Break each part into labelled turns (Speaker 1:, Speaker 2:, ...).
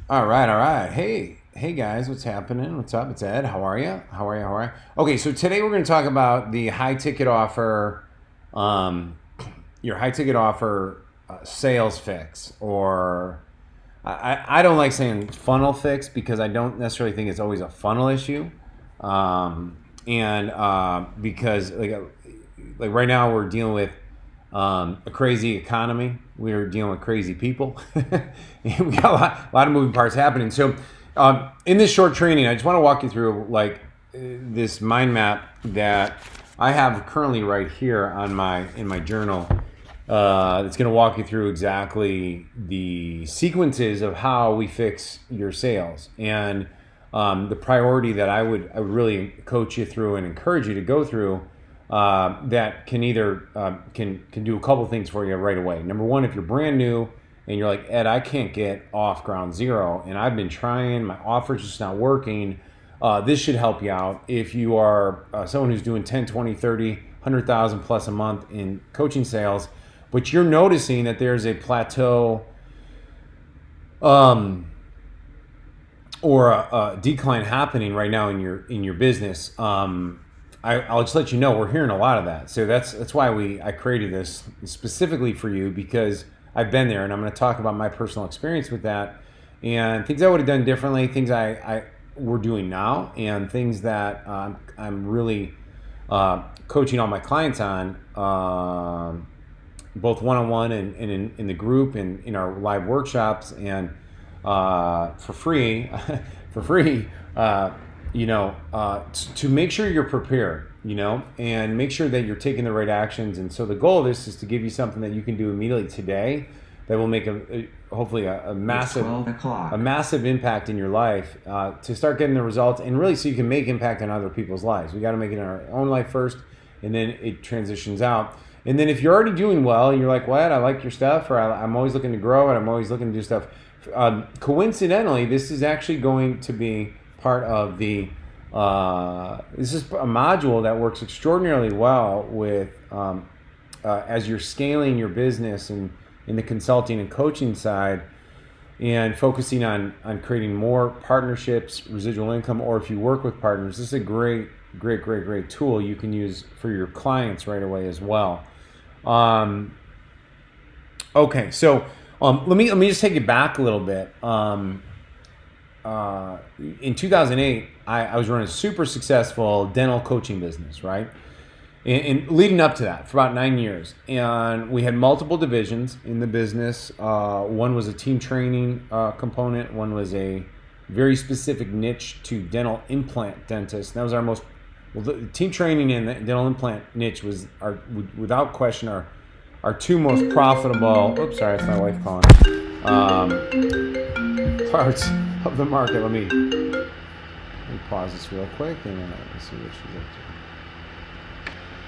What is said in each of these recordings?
Speaker 1: All right, all right. Hey guys, what's happening? What's up? It's Ed. How are you? How are you? How are you? Okay, so today we're going to talk about the high ticket offer, um, your high ticket offer sales fix, or I don't like saying funnel fix because I don't necessarily think it's always a funnel issue, and because like right now we're dealing with a crazy economy. We're dealing with crazy people. And we got a lot of moving parts happening. So, in this short training, I just want to walk you through this mind map that I have currently right here on in my journal. It's going to walk you through exactly the sequences of how we fix your sales and the priority that I would really coach you through and encourage you to go through that can either can do a couple things for you right away. Number one, if you're brand new and you're like, Ed, I can't get off ground zero, and I've been trying, my offer's just not working. This should help you out. If you are someone who's doing 10, 20, 30, 100,000 plus a month in coaching sales, but you're noticing that there's a plateau or a decline happening right now in your business, I'll just let you know we're hearing a lot of that. So that's why I created this specifically for you, because I've been there, and I'm going to talk about my personal experience with that and things I would have done differently, things we're doing now, and things that I'm really coaching all my clients on, both one-on-one and in the group and in our live workshops, and for free, for free. To make sure you're prepared, and make sure that you're taking the right actions. And so the goal of this is to give you something that you can do immediately today that will make hopefully a massive impact in your life, to start getting the results, and really so you can make impact on other people's lives. We got to make it in our own life first, and then it transitions out. And then if you're already doing well and you're like, what, I like your stuff, or I'm always looking to grow and I'm always looking to do stuff. Coincidentally, this is actually going to be part of this is a module that works extraordinarily well with as you're scaling your business and in the consulting and coaching side, and focusing on creating more partnerships, residual income, or if you work with partners, this is a great tool you can use for your clients right away as well. Okay, so let me just take it back a little bit. In 2008, I was running a super successful dental coaching business, right? And leading up to that for about 9 years. And we had multiple divisions in the business. One was a team training component. One was a very specific niche to dental implant dentists. That was the team training and the dental implant niche was without question our two most profitable. Oops, sorry, that's my wife calling. Parts of the market. Let me pause this real quick and let's see what she's up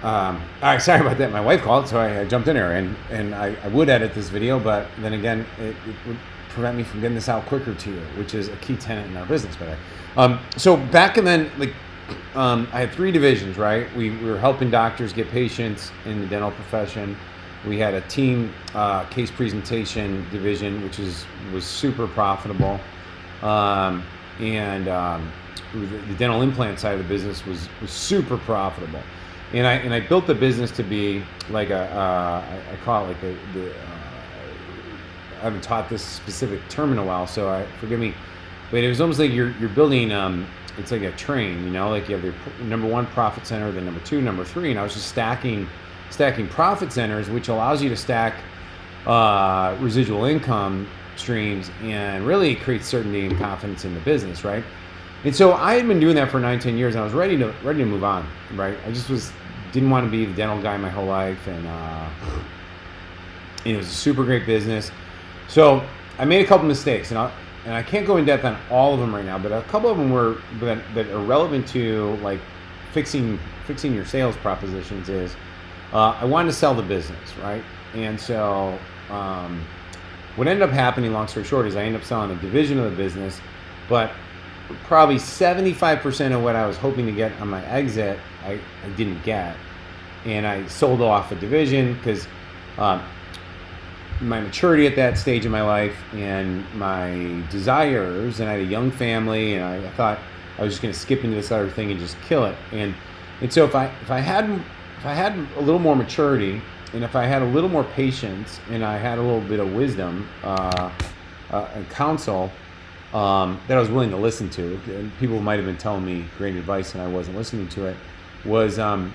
Speaker 1: to. All right, sorry about that. My wife called, so I jumped in there, and I would edit this video, but then again, it would prevent me from getting this out quicker to you, which is a key tenet in our business. But so back and then, I had three divisions, right? We were helping doctors get patients in the dental profession. We had a team case presentation division, which was super profitable, and the dental implant side of the business was super profitable. And I built the business to be like I call it like I haven't taught this specific term in a while, so forgive me, but it was almost like you're building it's like a train, like you have the number one profit center, then number two, number three, and I was just stacking profit centers, which allows you to stack residual income streams and really create certainty and confidence in the business, right? And so I had been doing that for 9-10 years, and I was ready to move on, right? I just didn't want to be the dental guy my whole life, and it was a super great business. So I made a couple mistakes, and I can't go in depth on all of them right now, but a couple of them were that are relevant to like fixing your sales propositions. Is I wanted to sell the business, right? And so what ended up happening, long story short, is I ended up selling a division of the business, but probably 75% of what I was hoping to get on my exit, I didn't get. And I sold off a division because my maturity at that stage in my life and my desires, and I had a young family, and I thought I was just going to skip into this other thing and just kill it. And so if I had a little more maturity, and if I had a little more patience, and I had a little bit of wisdom and counsel that I was willing to listen to, and people might have been telling me great advice and I wasn't listening to it, was in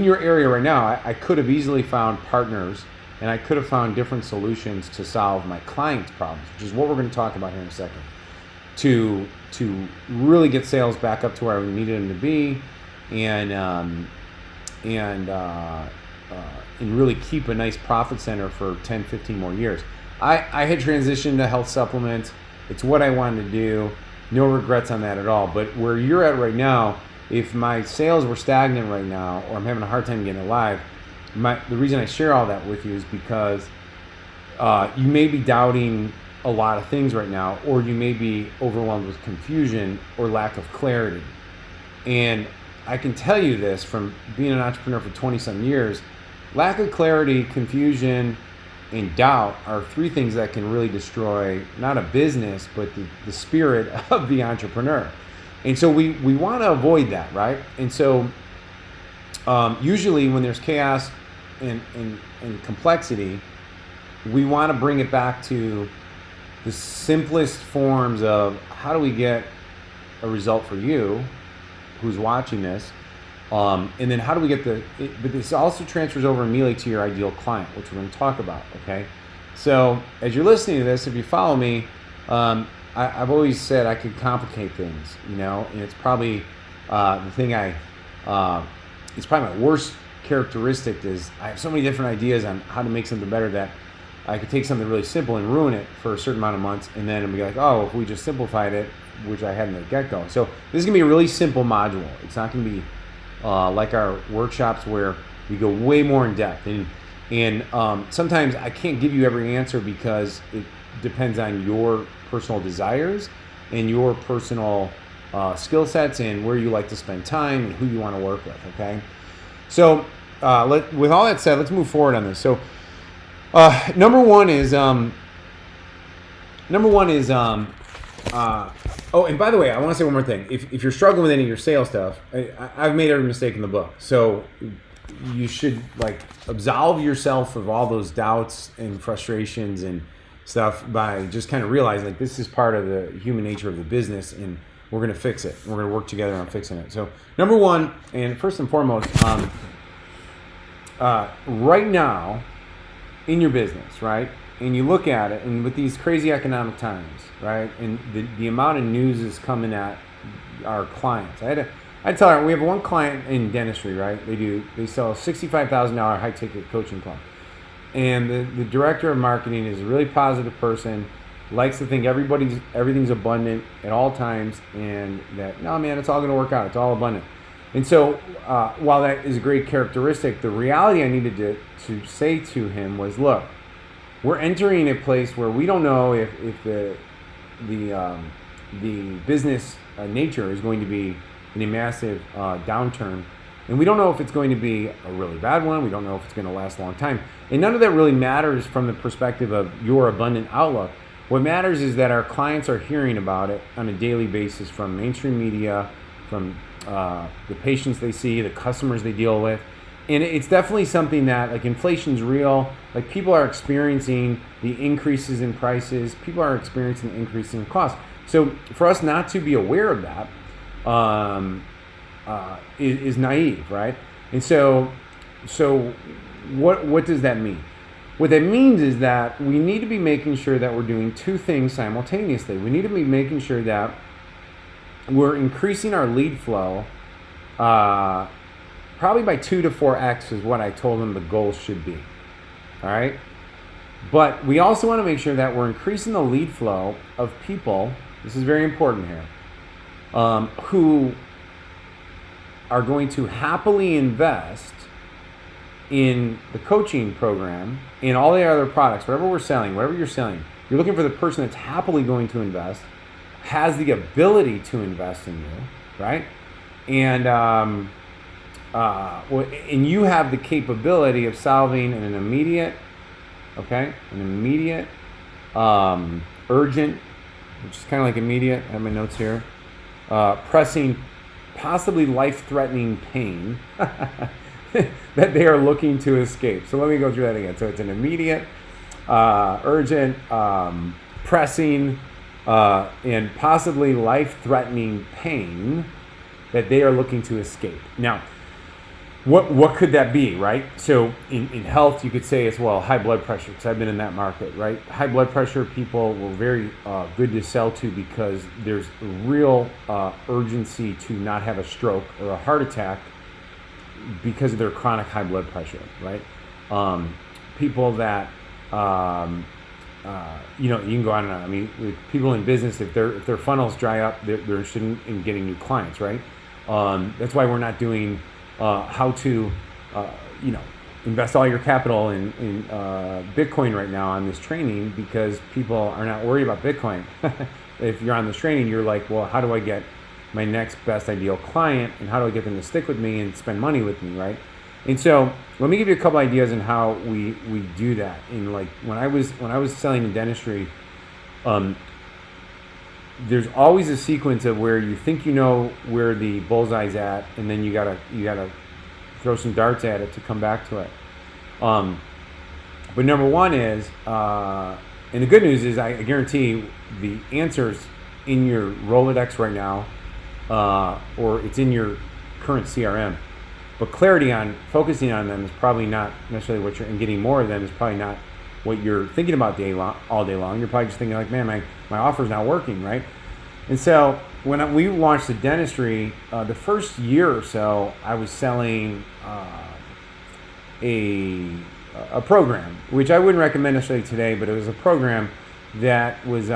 Speaker 1: your area right now, I could have easily found partners, and I could have found different solutions to solve my clients' problems, which is what we're going to talk about here in a second, to really get sales back up to where we needed them to be, and really keep a nice profit center for 10, 15 more years. I had transitioned to health supplements. It's what I wanted to do. No regrets on that at all. But where you're at right now, if my sales were stagnant right now, or I'm having a hard time getting alive, the reason I share all that with you is because you may be doubting a lot of things right now, or you may be overwhelmed with confusion or lack of clarity. And I can tell you this from being an entrepreneur for 20-some years, lack of clarity, confusion, and doubt are three things that can really destroy not a business, but the spirit of the entrepreneur. And so we want to avoid that, right? And so usually when there's chaos and complexity, we want to bring it back to the simplest forms of how do we get a result for you who's watching this, and then how do we get but this also transfers over immediately to your ideal client, which we're going to talk about, okay? So as you're listening to this, if you follow me, I've always said I could complicate things, and it's probably the thing it's probably my worst characteristic is I have so many different ideas on how to make something better that I could take something really simple and ruin it for a certain amount of months, and then be like, oh, if we just simplified it, which I had in the get-go. So this is going to be a really simple module. It's not going to be like our workshops where we go way more in depth. And sometimes I can't give you every answer because it depends on your personal desires and your personal skill sets and where you like to spend time and who you want to work with, okay? So with all that said, let's move forward on this. So number one is oh, and by the way, I want to say one more thing. If you're struggling with any of your sales stuff, I've made every mistake in the book. So you should absolve yourself of all those doubts and frustrations and stuff by just kind of realizing this is part of the human nature of the business, and we're going to fix it. We're going to work together on fixing it. So number one, and first and foremost, right now in your business, right? And you look at it, and with these crazy economic times, right? And the amount of news is coming at our clients. I tell her, we have one client in dentistry, right? They sell a $65,000 high ticket coaching club. And the director of marketing is a really positive person, likes to think everything's abundant at all times, and that, no man, it's all gonna work out, it's all abundant. And so while that is a great characteristic, the reality I needed to say to him was, look, we're entering a place where we don't know if the business nature is going to be in a massive downturn, and we don't know if it's going to be a really bad one. We don't know if it's going to last a long time, and none of that really matters from the perspective of your abundant outlook. What matters is that our clients are hearing about it on a daily basis from mainstream media, from the patients they see, the customers they deal with. And it's definitely something that, inflation's real. People are experiencing the increases in prices. People are experiencing the increase in costs. So for us not to be aware of that is naive, right? And so what does that mean? What that means is that we need to be making sure that we're doing two things simultaneously. We need to be making sure that we're increasing our lead flow probably by 2 to 4x is what I told them the goal should be. All right? But we also want to make sure that we're increasing the lead flow of people, this is very important here, who are going to happily invest in the coaching program, in all the other products, whatever we're selling, whatever you're selling. You're looking for the person that's happily going to invest, has the ability to invest in you, right? And and you have the capability of solving an immediate Okay, an immediate, urgent, which is kind of like immediate. I have my notes here. Pressing, possibly life-threatening pain that they are looking to escape. So let me go through that again. So it's an immediate, urgent, pressing, and possibly life-threatening pain that they are looking to escape. Now, what could that be, right? So in health, you could say as well, high blood pressure, because I've been in that market, right? High blood pressure people were very good to sell to because there's real urgency to not have a stroke or a heart attack because of their chronic high blood pressure, right? People that, you can go on and on. I mean, with people in business, if their funnels dry up, they're interested in getting new clients, right? That's why we're not doing how to, invest all your capital in Bitcoin right now on this training, because people are not worried about Bitcoin. If you're on this training, you're like, well, how do I get my next best ideal client, and how do I get them to stick with me and spend money with me, right? And so let me give you a couple ideas on how we do that. In like when I was selling in dentistry, there's always a sequence of where you think you know where the bullseye's at, and then you gotta throw some darts at it to come back to it. But number one is, and the good news is, I guarantee the answer's in your Rolodex right now, or it's in your current CRM. But clarity on focusing on them is probably not necessarily what and getting more of them is probably not what you're thinking about all day long. You're probably just thinking like, man, my offer's not working, right? And so when we launched the dentistry, the first year or so, I was selling a program, which I wouldn't recommend necessarily today, but it was a program that was, it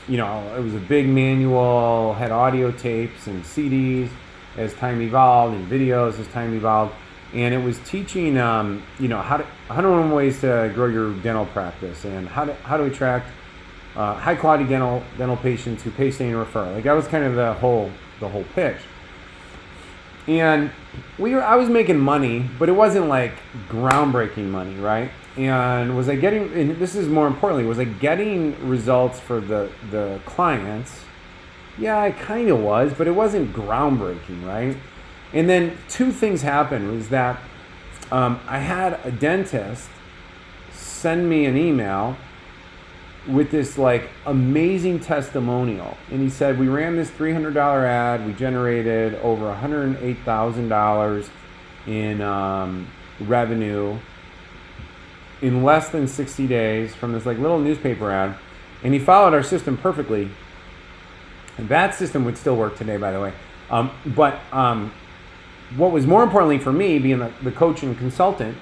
Speaker 1: was a big manual, had audio tapes and CDs as time evolved, and videos as time evolved. And it was teaching, how to 101 ways to grow your dental practice, and how to attract high quality dental patients who pay, stay, and refer. Like that was kind of the whole pitch. And I was making money, but it wasn't like groundbreaking money, right? And was I getting? And this is more importantly, was I getting results for the clients? Yeah, I kind of was, but it wasn't groundbreaking, right? And then two things happened. Was that I had a dentist send me an email with this like amazing testimonial, and he said, we ran this $300 ad, we generated over $108,000 in revenue in less than 60 days from this like little newspaper ad, and he followed our system perfectly. And that system would still work today, by the way. But what was more importantly for me, being the coach and consultant,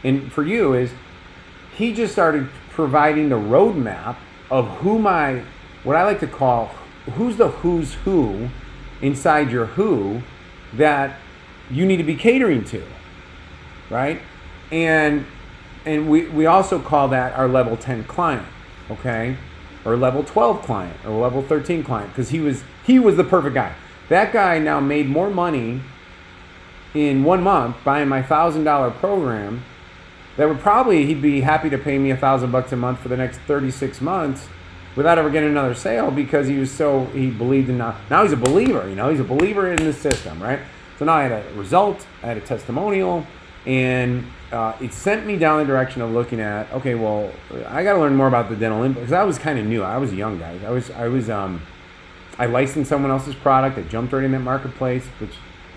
Speaker 1: and for you, is he just started providing the roadmap of what I like to call, who's the who's who inside your who that you need to be catering to, right? And we also call that our level 10 client, okay? Or level 12 client, or level 13 client, because he was the perfect guy. That guy now made more money in 1 month buying my $1,000 program that he'd be happy to pay me $1,000 a month for the next 36 months without ever getting another sale, because he believed in now he's a believer, he's a believer in the system, right? So now I had a result, I had a testimonial, and it sent me down the direction of looking at, okay, well, I got to learn more about the dental implant, because I was kind of new. I was a young guy. I licensed someone else's product. I jumped right in that marketplace, which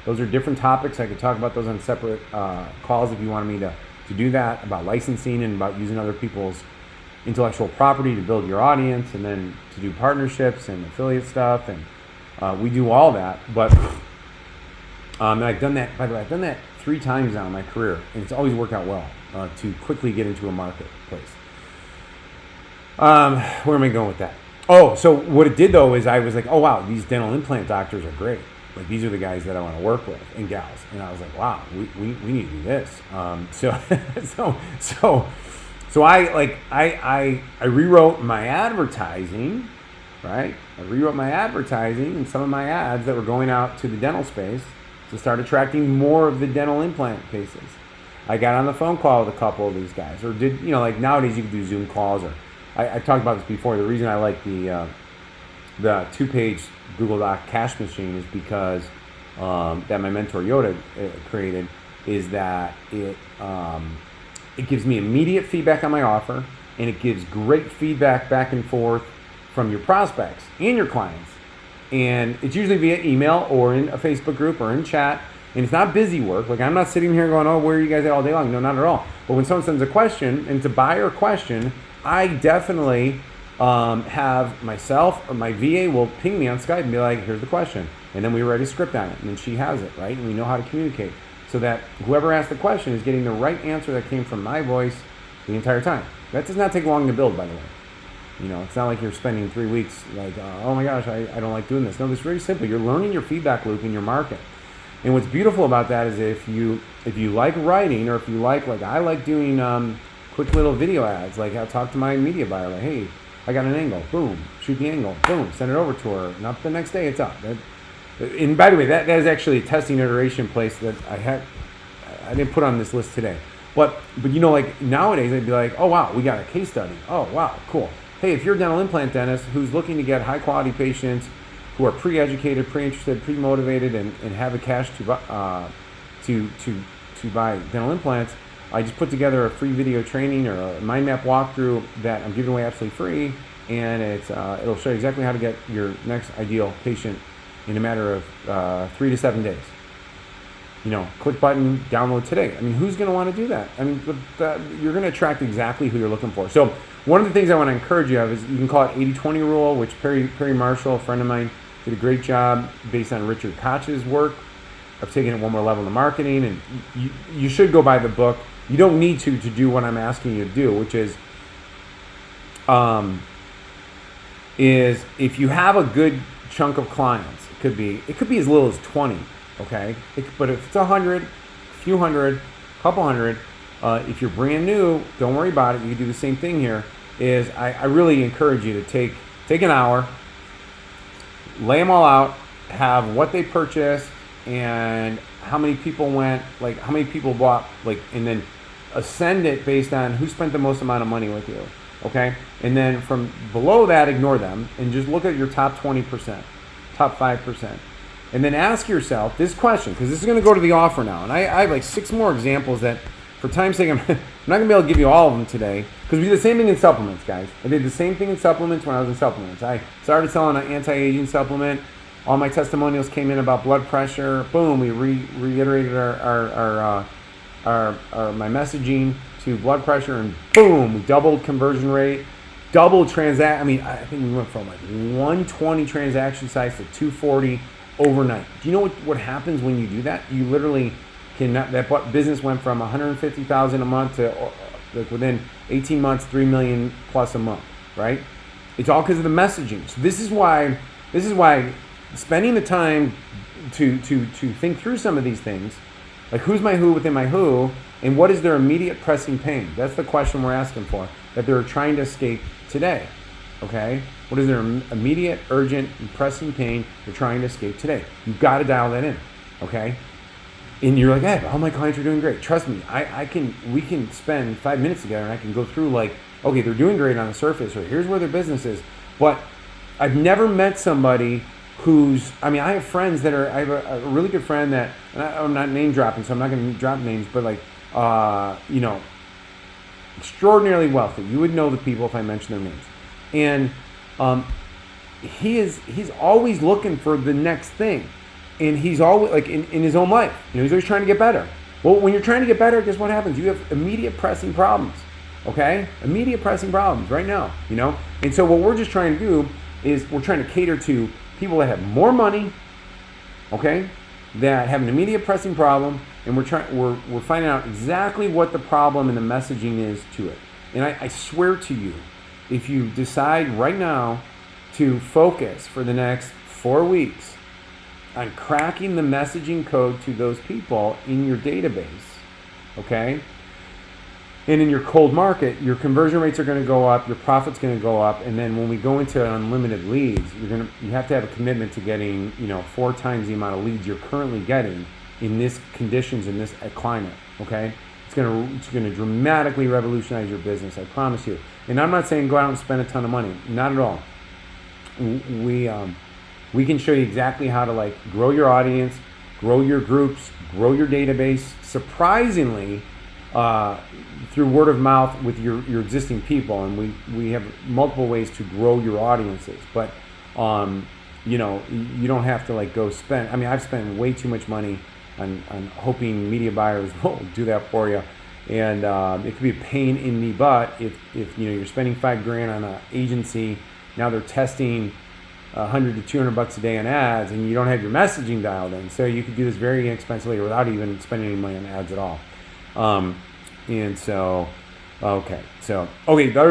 Speaker 1: those are different topics. I could talk about those on separate calls if you wanted me to do that, about licensing and about using other people's intellectual property to build your audience, and then to do partnerships and affiliate stuff, and we do all that. But and I've done that, by the way, I've done that 3 times now in my career, and it's always worked out well to quickly get into a marketplace. Where am I going with that? Oh, so what it did though is I was like, oh wow, these dental implant doctors are great. Like these are the guys that I want to work with, and gals. And I was like, wow, we need to do this. So I rewrote my advertising, right? I rewrote my advertising and some of my ads that were going out to the dental space to start attracting more of the dental implant cases. I got on the phone call with a couple of these guys, or did, like nowadays you can do Zoom calls, or I've talked about this before. The reason I like the 2-page Google Doc cash machine is because that my mentor Yoda created, is that it gives me immediate feedback on my offer, and it gives great feedback back and forth from your prospects and your clients. And it's usually via email or in a Facebook group or in chat. And it's not busy work. Like, I'm not sitting here going, oh, where are you guys at all day long? No, not at all. But when someone sends a question, and it's a buyer question, I definitely have myself or my VA will ping me on Skype and be like, here's the question. And then we write a script on it. And then she has it, right? And we know how to communicate. So that whoever asked the question is getting the right answer that came from my voice the entire time. That does not take long to build, by the way. It's not like you're spending 3 weeks like, oh my gosh, I don't like doing this. No, this is very simple. You're learning your feedback loop in your market. And what's beautiful about that is if you like writing, or if you like I like doing quick little video ads. Like, I'll talk to my media buyer, like, hey, I got an angle, boom, shoot the angle, boom, send it over to her. Not the next day, it's up. And by the way, that is actually a testing iteration place that I didn't put on this list today. But like nowadays, I'd be like, oh wow, we got a case study. Oh wow, cool. Hey, if you're a dental implant dentist who's looking to get high quality patients who are pre-educated, pre-interested, pre-motivated, and have the cash to buy dental implants, I just put together a free video training or a mind map walkthrough that I'm giving away absolutely free, and it'll show you exactly how to get your next ideal patient in a matter of 3 to 7 days. Click button, download today. I mean, who's going to want to do that? I mean, you're going to attract exactly who you're looking for. So one of the things I want to encourage you of is, you can call it 80-20 rule, which Perry Marshall, a friend of mine, did a great job based on Richard Koch's work of taking it one more level in marketing. And you should go buy the book. You don't need to do what I'm asking you to do, which is if you have a good chunk of clients, it could be as little as 20. Okay, but if it's 100, a few hundred, a couple hundred, if you're brand new, don't worry about it. You can do the same thing here. I really encourage you to take an hour, lay them all out, have what they purchased and how many people went, like how many people bought, like, and then ascend it based on who spent the most amount of money with you. Okay, and then from below that, ignore them and just look at your top 20%, top 5%. And then ask yourself this question, because this is going to go to the offer now. And I have like 6 more examples that, for time's sake, I'm not going to be able to give you all of them today, because we do the same thing in supplements, guys. I did the same thing in supplements when I was in supplements. I started selling an anti-aging supplement. All my testimonials came in about blood pressure. Boom, we reiterated my messaging to blood pressure, and boom, we doubled conversion rate, doubled transact. I mean, I think we went from like 120 transaction sites to 240 overnight. Do you know what happens when you do that? You literally cannot. That business went from 150,000 a month to like within 18 months, 3 million plus a month. Right? It's all because of the messaging. So this is why spending the time to think through some of these things, like who's my who within my who, and what is their immediate pressing pain? That's the question we're asking for, that they're trying to escape today. Okay? What is their immediate, urgent, and pressing pain they're trying to escape today? You've got to dial that in, okay? And you're like, hey, all my clients are doing great. Trust me, we can spend 5 minutes together and I can go through like, okay, they're doing great on the surface, or here's where their business is. But I've never met somebody I have friends I have a really good friend that, and I'm not name dropping, so I'm not going to drop names, but like, extraordinarily wealthy. You would know the people if I mentioned their names. And he's always looking for the next thing, and he's always like in his own life, he's always trying to get better. Well, when you're trying to get better, guess what happens? You have immediate pressing problems. Okay, immediate pressing problems right now. And so what we're just trying to do is we're trying to cater to people that have more money, okay, that have an immediate pressing problem, and we're finding out exactly what the problem and the messaging is to it. And I swear to you, if you decide right now to focus for the next 4 weeks on cracking the messaging code to those people in your database, okay, and in your cold market, your conversion rates are going to go up, your profit's going to go up, and then when we go into unlimited leads, you have to have a commitment to getting 4 times the amount of leads you're currently getting in this conditions, in this climate, okay? It's gonna dramatically revolutionize your business. I promise you. And I'm not saying go out and spend a ton of money. Not at all. We can show you exactly how to like grow your audience, grow your groups, grow your database. Surprisingly, through word of mouth with your existing people, and we have multiple ways to grow your audiences. But you don't have to like go spend. I mean, I've spent way too much money on hoping media buyers will do that for you, and it could be a pain in the butt if you're spending $5,000 on an agency. Now they're testing $100 to $200 a day on ads, and you don't have your messaging dialed in. So you could do this very inexpensively without even spending any money on ads at all. The other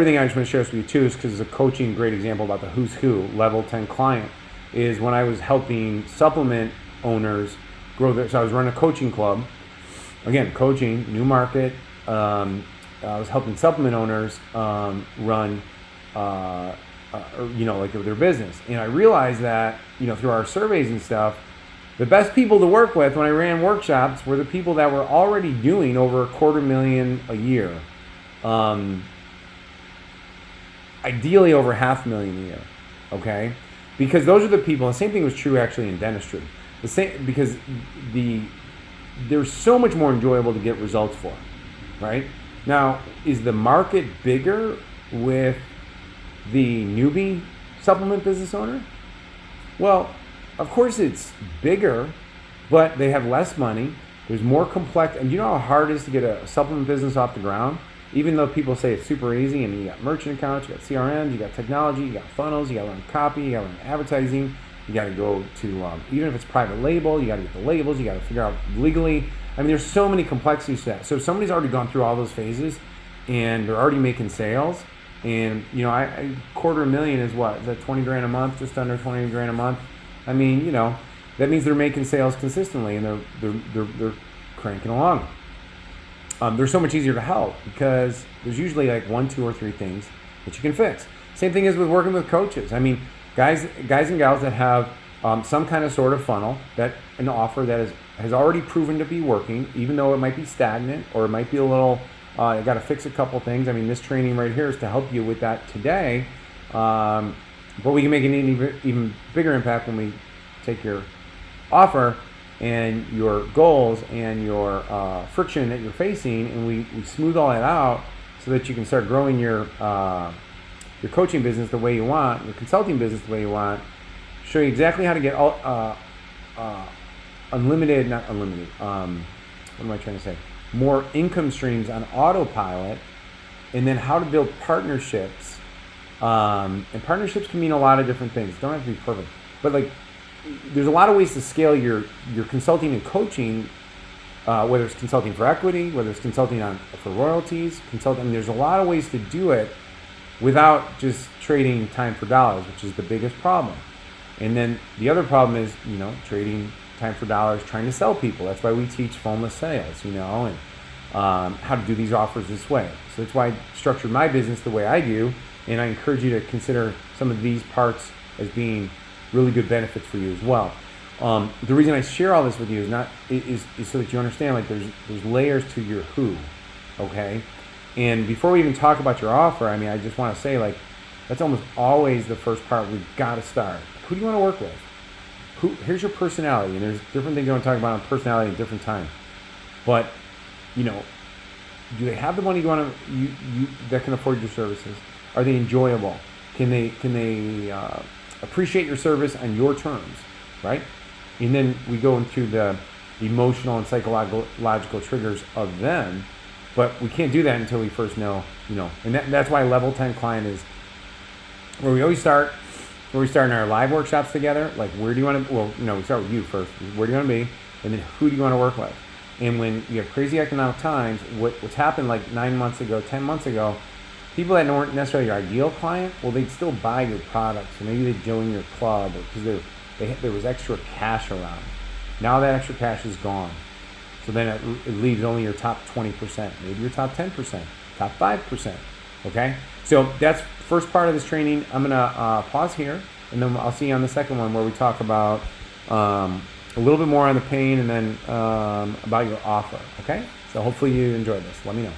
Speaker 1: thing I just want to share with you too is because it's a coaching great example about the who's who level 10 client is when I was helping supplement owners grow their. So I was running a coaching club, again coaching new market. I was helping supplement owners run. Like their business. And I realized that, through our surveys and stuff, the best people to work with when I ran workshops were the people that were already doing over $250,000 a year. Ideally over $500,000 a year. Okay? Because those are the people, the same thing was true actually in dentistry. Because they're so much more enjoyable to get results for. Right? Now, is the market bigger with the newbie supplement business owner? Well, of course it's bigger, but they have less money. There's more complex, and you know how hard it is to get a supplement business off the ground? Even though people say it's super easy, and you got merchant accounts, you got CRMs, you got technology, you got funnels, you got to learn copy, you got to learn advertising, you got to go to, even if it's private label, you got to get the labels, you got to figure out legally. I mean, there's so many complexities to that. So if somebody's already gone through all those phases, and they're already making sales, and I $250,000 is what? Is that $20,000 a month? Just under $20,000 a month? I mean, that means they're making sales consistently, and they're cranking along. They're so much easier to help because there's usually like 1, 2, or 3 things that you can fix. Same thing is with working with coaches. I mean, guys and gals that have some kind of sort of funnel, that an offer that has already proven to be working, even though it might be stagnant or it might be a little. You got to fix a couple things. I mean, this training right here is to help you with that today. But we can make an even bigger impact when we take your offer and your goals and your friction that you're facing, and we smooth all that out so that you can start growing your coaching business the way you want, your consulting business the way you want. Show you exactly how to get unlimited, not unlimited. What am I trying to say? More income streams on autopilot, and then how to build partnerships. And partnerships can mean a lot of different things. Don't have to be perfect, but like there's a lot of ways to scale your consulting and coaching, whether it's consulting for equity, whether it's consulting for royalties, consulting. I mean, there's a lot of ways to do it without just trading time for dollars, which is the biggest problem. And then the other problem is, trading time for dollars, trying to sell people. That's why we teach phoneless sales, and how to do these offers this way. So that's why I structured my business the way I do, and I encourage you to consider some of these parts as being really good benefits for you as well. The reason I share all this with you is so that you understand, like there's layers to your who, okay? And before we even talk about your offer, I mean, I just want to say, like, that's almost always the first part we've got to start. Who do you want to work with? Here's your personality, and there's different things I want to talk about on personality at different times. But, do they have the money that can afford your services? Are they enjoyable? Can they appreciate your service on your terms, right? And then we go into the emotional and psychological triggers of them, but we can't do that until we first know, and that's why level 10 client is where we always start. Where we start in our live workshops together, like where do you want to, we start with you first. Where do you want to be? And then who do you want to work with? And when you have crazy economic times, what's happened like 9 months ago, 10 months ago, people that weren't necessarily your ideal client, well, they'd still buy your products. So maybe they'd join your club because there was extra cash around. Now that extra cash is gone. So then it leaves only your top 20%, maybe your top 10%, top 5%, okay? So that's first part of this training. I'm gonna pause here, and then I'll see you on the second one where we talk about a little bit more on the pain, and then about your offer. Okay, So hopefully you enjoyed this. Let me know.